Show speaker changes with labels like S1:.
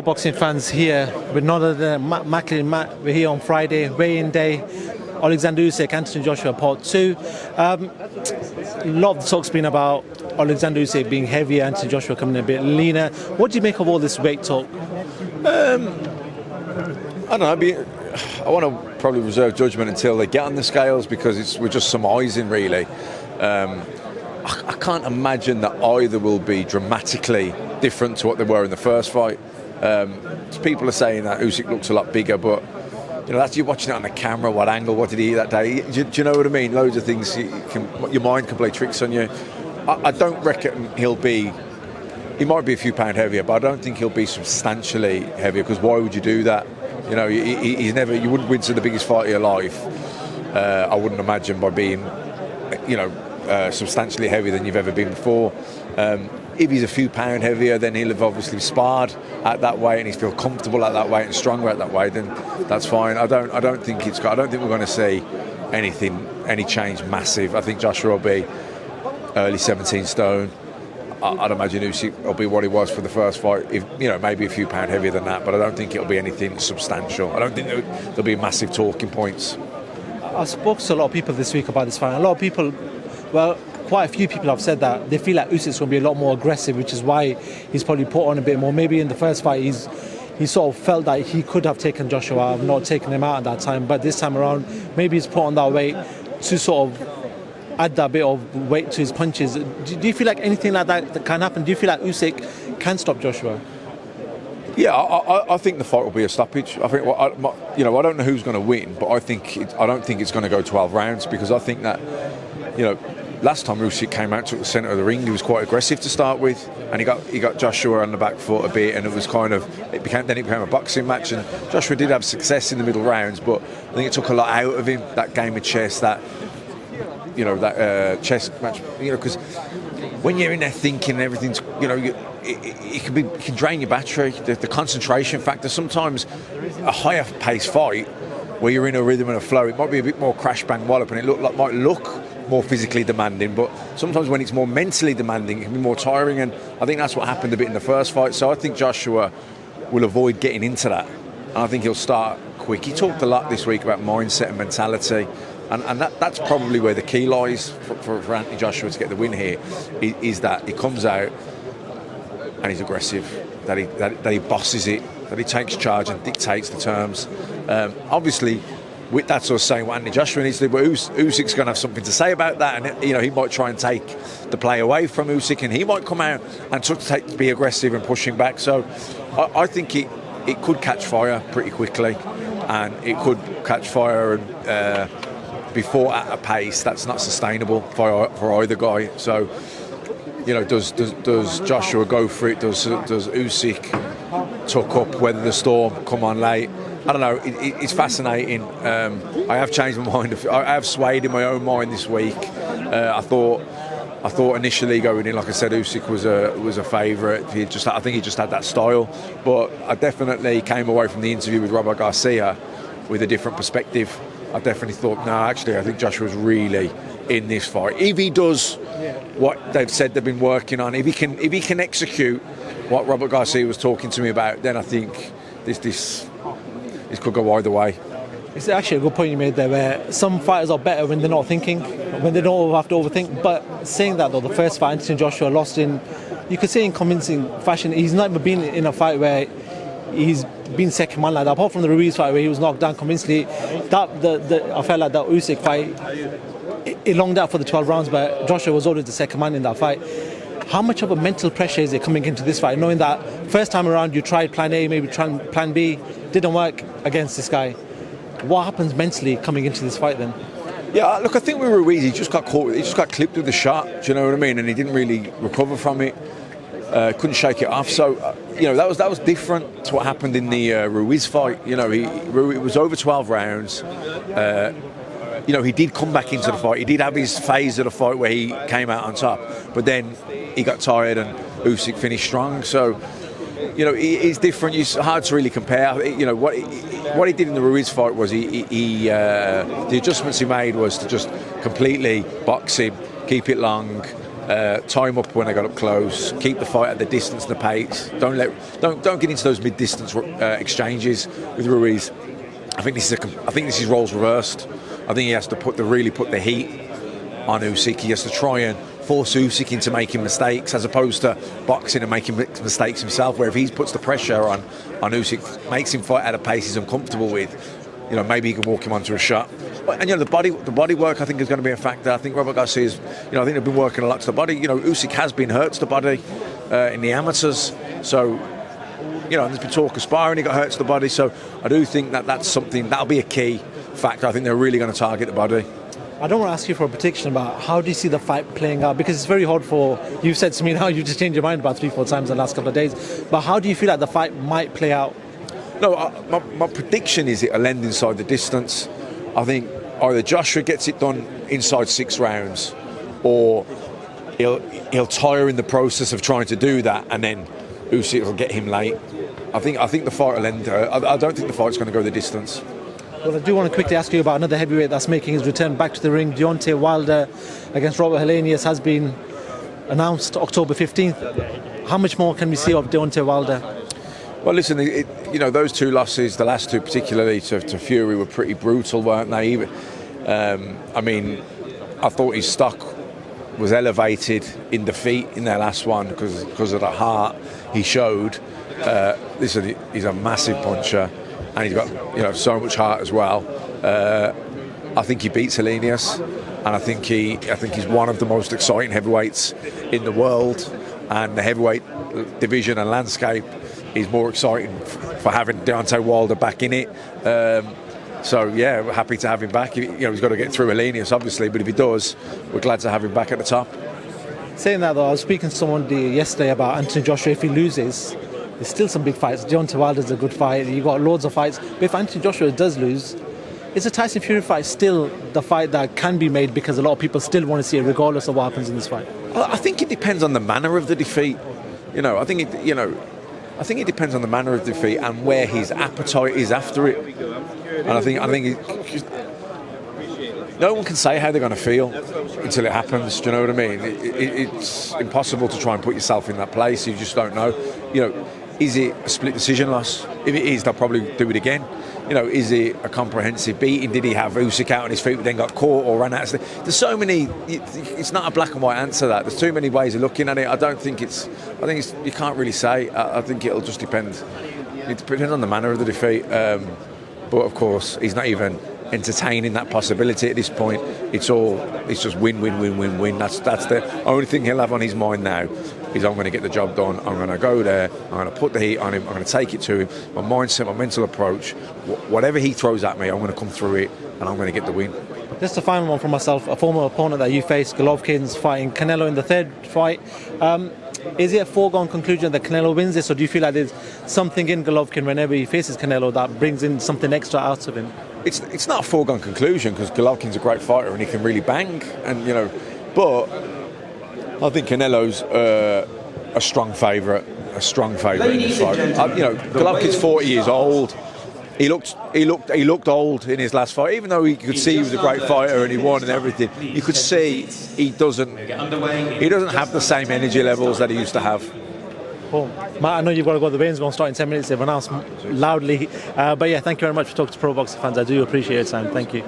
S1: boxing fans here with none other than Macklin. We're here on Friday, weigh-in day. Oleksandr Usyk, Anthony Joshua, part 2. A lot of talk's been about Oleksandr Usyk being heavier, Anthony Joshua coming a bit leaner. What do you make of all this weight talk?
S2: I don't know. I want to probably reserve judgment until they get on the scales, because we're just surmising, really. I can't imagine that either will be dramatically different to what they were in the first fight. People are saying that Usyk looks a lot bigger, but that's you watching it on the camera. What angle? What did he eat that day? Do you know what I mean? Loads of things. Your mind can play tricks on you. I don't reckon he'll be. He might be a few pound heavier, but I don't think he'll be substantially heavier. Because why would you do that? He's never. You wouldn't win to the biggest fight of your life. I wouldn't imagine by being, substantially heavier than you've ever been before. If he's a few pound heavier, then he'll have obviously sparred at that weight and he's feel comfortable at that weight and stronger at that weight. Then that's fine. I don't think we're going to see any change massive. I think Joshua will be early 17 stone. I'd imagine Usyk will be what he was for the first fight. If maybe a few pound heavier than that, but I don't think it'll be anything substantial. I don't think there'll be massive talking points.
S1: I spoke to a lot of people this week about this fight. A lot of people, quite a few people have said that they feel like Usyk's going to be a lot more aggressive, which is why he's probably put on a bit more. Maybe in the first fight he sort of felt that he could have taken Joshua, not taken him out at that time, but this time around maybe he's put on that weight to sort of add that bit of weight to his punches. Do you feel like anything like that can happen? Do you feel like Usyk can stop Joshua?
S2: Yeah, I think the fight will be a stoppage. I think I don't know who's going to win, but I don't think it's going to go 12 rounds, because I think that last time Usyk came out to the centre of the ring, he was quite aggressive to start with, and he got Joshua on the back foot a bit, and it became a boxing match. And Joshua did have success in the middle rounds, but I think it took a lot out of him, that game of chess, that chess match. Because when you're in there thinking and everything's, it can drain your battery, the concentration factor. Sometimes a higher paced fight where you're in a rhythm and a flow, it might be a bit more crash bang wallop, and it might look more physically demanding, but sometimes when it's more mentally demanding, it can be more tiring. And I think that's what happened a bit in the first fight. So I think Joshua will avoid getting into that, and I think he'll start quick. He talked a lot this week about mindset and mentality, and that's probably where the key lies for Anthony Joshua to get the win here, is that he comes out and he's aggressive, that he bosses it, that he takes charge and dictates the terms. Obviously, with that sort of saying what Anthony Joshua needs to do, but Usyk's going to have something to say about that, and he might try and take the play away from Usyk, and he might come out and be aggressive and pushing back. So I think it could catch fire pretty quickly, and it could catch fire before at a pace that's not sustainable for either guy. So does Joshua go for it? Does Usyk tuck up, weather the storm, come on late? I don't know. It's fascinating. I have changed my mind. I have swayed in my own mind this week. I thought initially going in, like I said, Usyk was a favourite. I think he just had that style. But I definitely came away from the interview with Robert Garcia with a different perspective. I definitely thought, no, actually, I think Joshua's really in this fight. If he does what they've said they've been working on, if he can execute what Robert Garcia was talking to me about, then I think this could go either way.
S1: It's actually a good point you made there, where some fighters are better when they're not thinking, when they don't have to overthink. But saying that, though, the first fight Anthony Joshua lost in, you could say in convincing fashion. He's never been in a fight where he's been second man like that, apart from the Ruiz fight where he was knocked down convincingly. I felt like that Usyk fight, it longed out for the 12 rounds, but Joshua was always the second man in that fight. How much of a mental pressure is it coming into this fight, knowing that first time around you tried plan A, maybe plan B, didn't work against this guy? What happens mentally coming into this fight then?
S2: Yeah, look, I think with Ruiz, he just got caught. He just got clipped with the shot. Do you know what I mean? And he didn't really recover from it. Couldn't shake it off. So that was different to what happened in the Ruiz fight. It was over 12 rounds. He did come back into the fight. He did have his phase of the fight where he came out on top, but then he got tired and Usyk finished strong. So it's different. It's hard to really compare. What he did in the Ruiz fight was the adjustments he made was to just completely box him, keep it long, tie him up when they got up close, keep the fight at the distance and the pace. Don't get into those mid-distance exchanges with Ruiz. I think this is roles reversed. I think he has to really put the heat on Usyk. He has to try and force Usyk into making mistakes, as opposed to boxing and making mistakes himself. Where if he puts the pressure on Usyk, makes him fight at a pace he's uncomfortable with, maybe he can walk him onto a shot. And the body work, I think, is going to be a factor. I think Robert Garcia's, I think they've been working a lot to the body. Usyk has been hurt to the body in the amateurs, so there's been talk of sparring. He got hurt to the body, so I do think that's something that'll be a key factor. I think they're really going to target the body.
S1: I don't want to ask you for a prediction about how do you see the fight playing out, because it's very hard you've said to me now, you just changed your mind about 3-4 times in the last couple of days, but how do you feel like the fight might play out?
S2: No, my prediction is it'll end inside the distance. I think either Joshua gets it done inside 6 rounds, or he'll tire in the process of trying to do that, and then Usyk will get him late. I think the fight will end. I don't think the fight's going to go the distance.
S1: Well, I do want to quickly ask you about another heavyweight that's making his return back to the ring. Deontay Wilder against Robert Helenius has been announced October 15th. How much more can we see of Deontay Wilder?
S2: Well, listen, those 2 losses, the last 2 particularly to Fury, were pretty brutal, weren't they? I thought his stock was elevated in defeat in their last one because of the heart he showed. Listen, he's a massive puncher, and he's got so much heart as well. I think he beats Helenius, and I think he's one of the most exciting heavyweights in the world, and the heavyweight division and landscape is more exciting for having Deontay Wilder back in it. So yeah, we're happy to have him back. He's got to get through Helenius, obviously, but if he does, we're glad to have him back at the top.
S1: Saying that though, I was speaking to someone yesterday about Anthony Joshua. If he loses, there's still some big fights. Deontay Wilder's a good fight. You've got loads of fights. But if Anthony Joshua does lose, is the Tyson Fury fight still the fight that can be made, because a lot of people still want to see it regardless of what happens in this fight?
S2: I think it depends on the manner of the defeat. I think it depends on the manner of defeat and where his appetite is after it. And I think no one can say how they're going to feel until it happens. Do you know what I mean? It's impossible to try and put yourself in that place. You just don't know. Is it a split decision loss? If it is, they'll probably do it again. Is it a comprehensive beating? Did he have Usyk out on his feet but then got caught or ran out? There's so many. It's not a black and white answer. There's too many ways of looking at it. I think you can't really say. I think it'll just depend. It depends on the manner of the defeat. But of course, he's not even entertaining that possibility at this point. It's just win, win, win, win, win. That's the only thing he'll have on his mind now. Is I'm going to get the job done. I'm going to go there. I'm going to put the heat on him. I'm going to take it to him. My mindset, my mental approach, whatever he throws at me, I'm going to come through it, and I'm going to get the win.
S1: Just a final one for myself. A former opponent that you faced, Golovkin's fighting Canelo in the 3rd fight. Is it a foregone conclusion that Canelo wins this, or do you feel like there's something in Golovkin whenever he faces Canelo that brings in something extra out of him?
S2: It's not a foregone conclusion, because Golovkin's a great fighter and he can really bang, and but I think Canelo's a strong favourite in this fight. Golovkin's 40 years old. He looked old in his last fight, even though you could see he was a great fighter and he won and everything. You could see he doesn't have the same energy levels that he used to have.
S1: Cool. Matt, I know you've got to go. The weigh-in's going to start in 10 minutes. They've announced loudly. But yeah, thank you very much for talking to Pro Boxing fans. I do appreciate your time. Thank you.